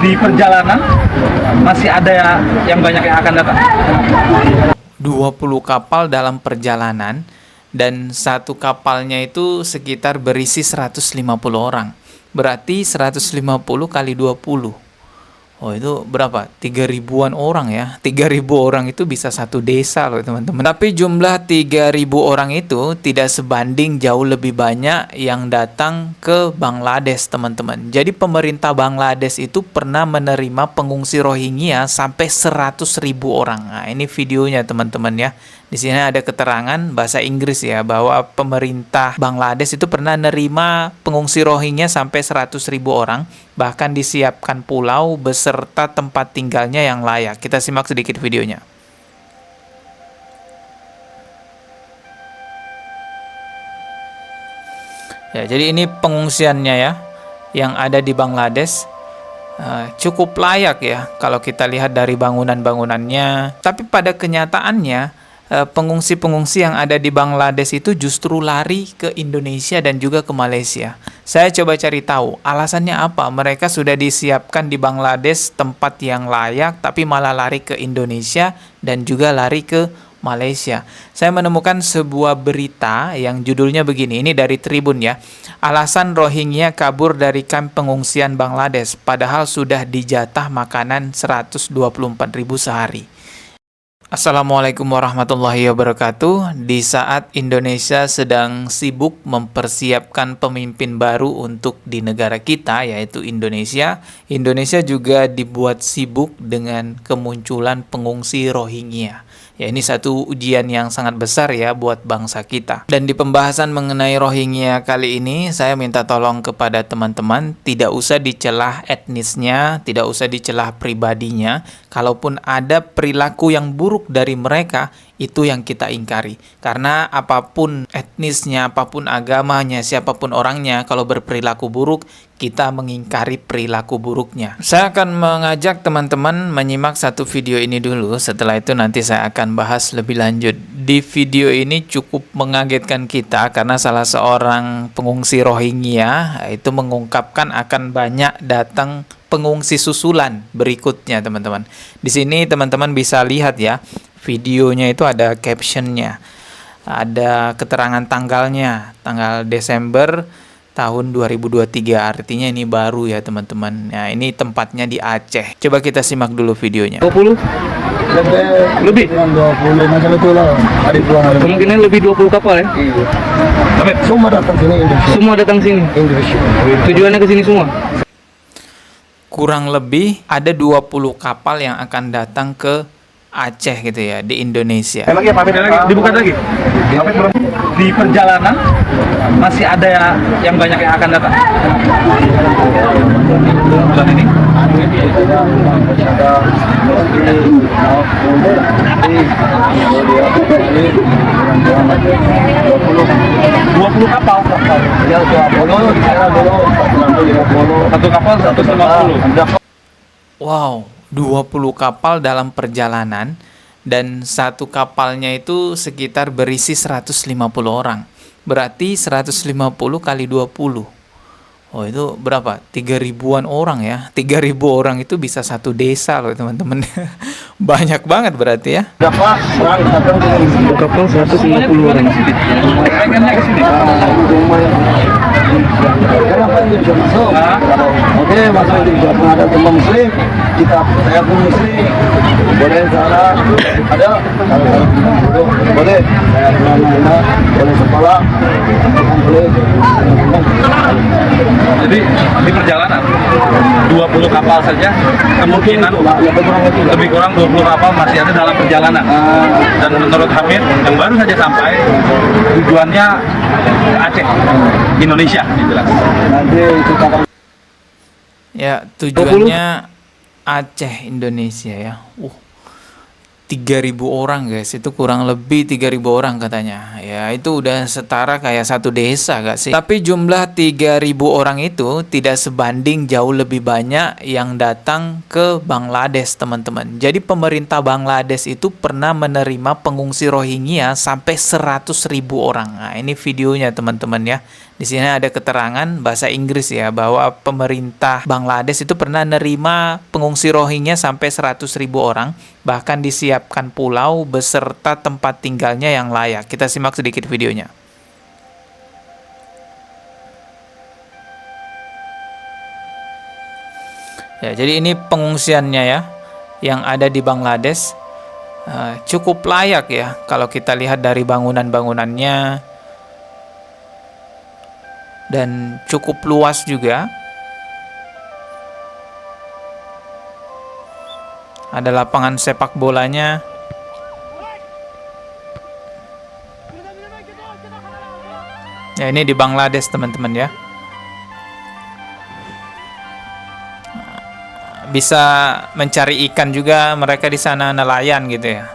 di perjalanan masih ada yang banyak yang akan datang. 20 kapal dalam perjalanan, dan satu kapalnya itu sekitar berisi 150 orang. Berarti 150 kali 20. Oh, itu berapa? 3.000-an orang ya. 3.000 orang itu bisa satu desa loh teman-teman. Tapi jumlah 3.000 orang itu tidak sebanding, jauh lebih banyak yang datang ke Bangladesh teman-teman. Jadi pemerintah Bangladesh itu pernah menerima pengungsi Rohingya sampai 100.000 orang. Nah, ini videonya teman-teman ya. Di sini ada keterangan bahasa Inggris ya, bahwa pemerintah Bangladesh itu pernah menerima pengungsi Rohingya sampai 100.000 orang, bahkan disiapkan pulau beserta tempat tinggalnya yang layak. Kita simak sedikit videonya. Ya, jadi ini pengungsiannya ya, yang ada di Bangladesh. Cukup layak ya kalau kita lihat dari bangunan-bangunannya. Tapi pada kenyataannya, pengungsi-pengungsi yang ada di Bangladesh itu justru lari ke Indonesia dan juga ke Malaysia. Saya coba cari tahu alasannya apa. Mereka sudah disiapkan di Bangladesh tempat yang layak, tapi malah lari ke Indonesia dan juga lari ke Malaysia. Saya menemukan sebuah berita yang judulnya begini, ini dari Tribun ya. Alasan Rohingya kabur dari kamp pengungsian Bangladesh, padahal sudah dijatah makanan 124.000 sehari. Assalamualaikum warahmatullahi wabarakatuh. Di saat Indonesia sedang sibuk mempersiapkan pemimpin baru untuk di negara kita, yaitu Indonesia, Indonesia juga dibuat sibuk dengan kemunculan pengungsi Rohingya. Ya, ini satu ujian yang sangat besar ya buat bangsa kita. Dan di pembahasan mengenai Rohingya kali ini, saya minta tolong kepada teman-teman, tidak usah dicelah etnisnya, tidak usah dicelah pribadinya. Kalaupun ada perilaku yang buruk dari mereka, itu yang kita ingkari. Karena apapun etnisnya, apapun agamanya, siapapun orangnya, kalau berperilaku buruk, kita mengingkari perilaku buruknya. Saya akan mengajak teman-teman menyimak satu video ini dulu. Setelah itu nanti saya akan bahas lebih lanjut. Di video ini cukup mengagetkan kita karena salah seorang pengungsi Rohingya itu mengungkapkan akan banyak datang pengungsi susulan berikutnya teman-teman. Di sini teman-teman bisa lihat ya, videonya itu ada captionnya, ada keterangan tanggalnya, tanggal Desember tahun 2023, artinya ini baru ya teman-teman. Nah, ini tempatnya di Aceh. Coba kita simak dulu videonya. 20 lebih 20 macam itulah. Ada pulang. kemungkinan lebih 20 kapal ya. Iya. Tapi Semua datang sini Indonesia. semua datang sini. Indonesia. Tujuannya ke sini semua. Kurang lebih ada 20 kapal yang akan datang ke Aceh gitu ya, di Indonesia. Lagi pamit lagi, dibuka lagi. Di perjalanan masih ada yang banyak yang akan datang. Bulan ini. 20 kapal. Ya 20, sekarang dulu 150. Satu kapal 150. Wow, 20 kapal dalam perjalanan, dan satu kapalnya itu sekitar berisi 150 orang. Berarti 150 kali 20. Oh, itu berapa? 3.000-an orang ya. 3.000 orang itu bisa satu desa loh teman-teman. Banyak banget berarti ya. Berapa orang datang ke sini? Kapal 150 orang. Pengennya ke sini. Kenapa Indonesia masuk? Oke, masuk Indonesia. Ada teman muslim, saya pun muslim. Boleh sana, ada? Boleh. Saya mana? Boleh sekolah. Boleh. Jadi di perjalanan 20 kapal saja kemungkinan lebih kurang 20 kapal masih ada dalam perjalanan. Dan menurut Hamid yang baru saja sampai, tujuannya Aceh, Indonesia dibilang. Nanti itu kapal. Ya, tujuannya Aceh, Indonesia ya. 3.000 orang guys, itu kurang lebih 3.000 orang katanya. Ya, itu udah setara kayak satu desa gak sih? Tapi jumlah 3.000 orang itu tidak sebanding, jauh lebih banyak yang datang ke Bangladesh teman-teman. Jadi pemerintah Bangladesh itu pernah menerima pengungsi Rohingya sampai 100.000 orang. Nah, ini videonya teman-teman ya. Di sini ada keterangan bahasa Inggris ya, bahwa pemerintah Bangladesh itu pernah nerima pengungsi Rohingya sampai 100.000 orang, bahkan disiapkan pulau beserta tempat tinggalnya yang layak. Kita simak sedikit videonya. Ya, jadi ini pengungsiannya ya, yang ada di Bangladesh. Cukup layak ya, kalau kita lihat dari bangunan-bangunannya, dan cukup luas juga. Ada lapangan sepak bolanya. Ya, ini di Bangladesh teman-teman ya. Bisa mencari ikan juga mereka di sana, nelayan gitu ya.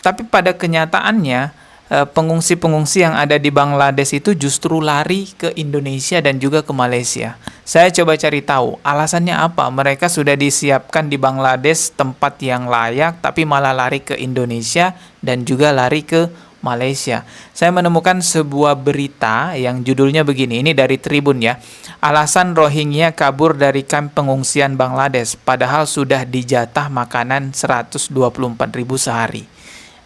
Tapi pada kenyataannya pengungsi-pengungsi yang ada di Bangladesh itu justru lari ke Indonesia dan juga ke Malaysia. Saya coba cari tahu alasannya apa. Mereka sudah disiapkan di Bangladesh tempat yang layak, tapi malah lari ke Indonesia dan juga lari ke Malaysia. Saya menemukan sebuah berita yang judulnya begini, ini dari Tribun ya. Alasan Rohingya kabur dari kamp pengungsian Bangladesh, padahal sudah dijatah makanan 124.000 sehari.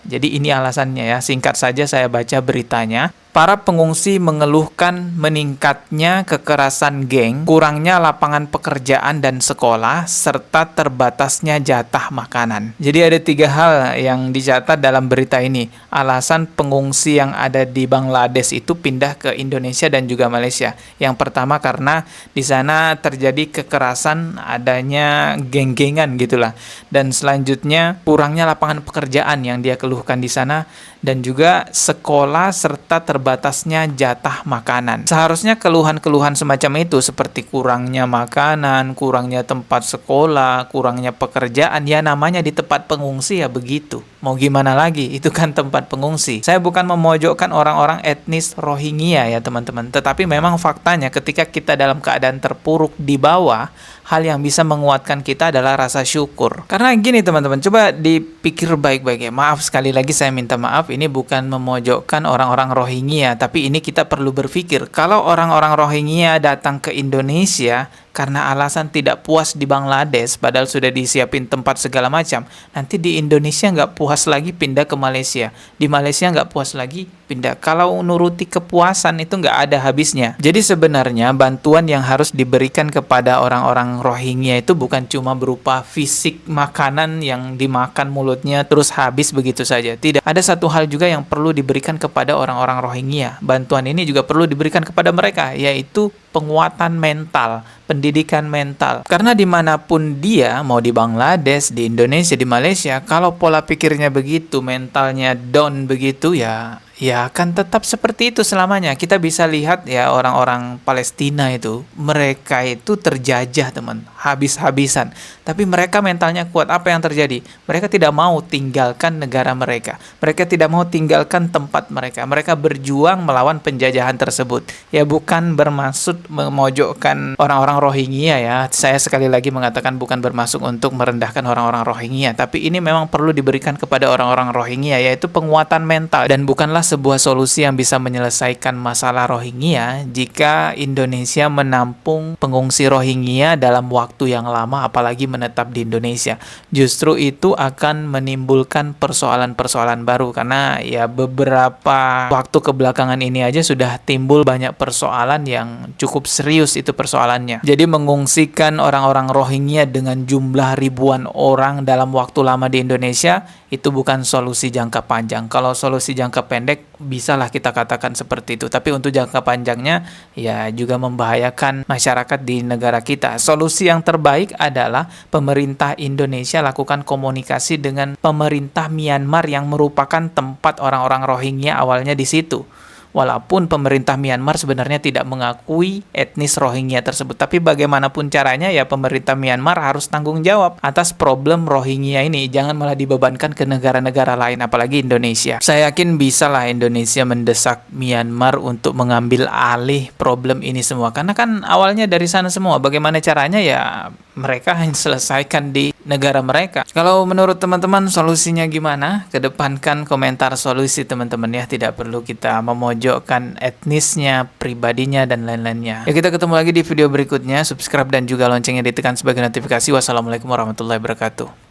Jadi ini alasannya ya, singkat saja saya baca beritanya. Para pengungsi mengeluhkan meningkatnya kekerasan geng, kurangnya lapangan pekerjaan dan sekolah, serta terbatasnya jatah makanan. Jadi ada 3 hal yang dicatat dalam berita ini. Alasan pengungsi yang ada di Bangladesh itu pindah ke Indonesia dan juga Malaysia. Yang pertama karena di sana terjadi kekerasan, adanya geng-gengan gitulah. Dan selanjutnya kurangnya lapangan pekerjaan yang dia keluhkan di sana, dan juga sekolah serta terbatasnya jatah makanan. Seharusnya keluhan-keluhan semacam itu seperti kurangnya makanan, kurangnya tempat sekolah, kurangnya pekerjaan, ya namanya di tempat pengungsi ya begitu. Mau gimana lagi, itu kan tempat pengungsi. Saya bukan memojokkan orang-orang etnis Rohingya ya teman-teman, tetapi memang faktanya ketika kita dalam keadaan terpuruk di bawah, hal yang bisa menguatkan kita adalah rasa syukur. Karena gini teman-teman, coba dipikir baik-baik ya. Maaf sekali lagi saya minta maaf, ini bukan memojokkan orang-orang Rohingya, tapi ini kita perlu berpikir, kalau orang-orang Rohingya datang ke Indonesia karena alasan tidak puas di Bangladesh, padahal sudah disiapin tempat segala macam, nanti di Indonesia nggak puas lagi pindah ke Malaysia, di Malaysia nggak puas lagi pindah. Kalau nuruti kepuasan itu nggak ada habisnya. Jadi sebenarnya bantuan yang harus diberikan kepada orang-orang Rohingya itu bukan cuma berupa fisik makanan yang dimakan mulutnya terus habis begitu saja. Tidak, ada satu hal juga yang perlu diberikan kepada orang-orang Rohingya. Bantuan ini juga perlu diberikan kepada mereka, yaitu penguatan mental, pendidikan mental. Karena dimanapun dia, mau di Bangladesh, di Indonesia, di Malaysia, kalau pola pikirnya begitu, mentalnya down begitu, ya akan tetap seperti itu selamanya. Kita bisa lihat ya orang-orang Palestina itu, mereka itu terjajah teman, habis-habisan. Tapi mereka mentalnya kuat. Apa yang terjadi? Mereka tidak mau tinggalkan negara mereka. Mereka tidak mau tinggalkan tempat mereka. Mereka berjuang melawan penjajahan tersebut. Ya bukan bermaksud memojokkan orang-orang Rohingya ya. Saya sekali lagi mengatakan bukan bermaksud untuk merendahkan orang-orang Rohingya. Tapi ini memang perlu diberikan kepada orang-orang Rohingya, yaitu penguatan mental. Dan bukanlah sebuah solusi yang bisa menyelesaikan masalah Rohingya jika Indonesia menampung pengungsi Rohingya dalam waktu yang lama, apalagi menetap di Indonesia. Justru itu akan menimbulkan persoalan-persoalan baru, karena ya beberapa waktu kebelakangan ini aja sudah timbul banyak persoalan yang cukup serius itu persoalannya. Jadi mengungsikan orang-orang Rohingya dengan jumlah ribuan orang dalam waktu lama di Indonesia itu bukan solusi jangka panjang. Kalau solusi jangka pendek bisalah kita katakan seperti itu, tapi untuk jangka panjangnya ya juga membahayakan masyarakat di negara kita. Solusi yang terbaik adalah pemerintah Indonesia lakukan komunikasi dengan pemerintah Myanmar yang merupakan tempat orang-orang Rohingya awalnya di situ. Walaupun pemerintah Myanmar sebenarnya tidak mengakui etnis Rohingya tersebut, tapi bagaimanapun caranya ya pemerintah Myanmar harus tanggung jawab atas problem Rohingya ini. Jangan malah dibebankan ke negara-negara lain, apalagi Indonesia. Saya yakin bisa lah Indonesia mendesak Myanmar untuk mengambil alih problem ini semua, karena kan awalnya dari sana semua. Bagaimana caranya ya mereka hanya selesaikan di negara mereka. Kalau menurut teman-teman solusinya gimana? Kedepankan komentar solusi teman-teman ya, tidak perlu kita memojokkan etnisnya, pribadinya, dan lain-lainnya. Ya, kita ketemu lagi di video berikutnya. Subscribe dan juga loncengnya ditekan sebagai notifikasi. Wassalamualaikum warahmatullahi wabarakatuh.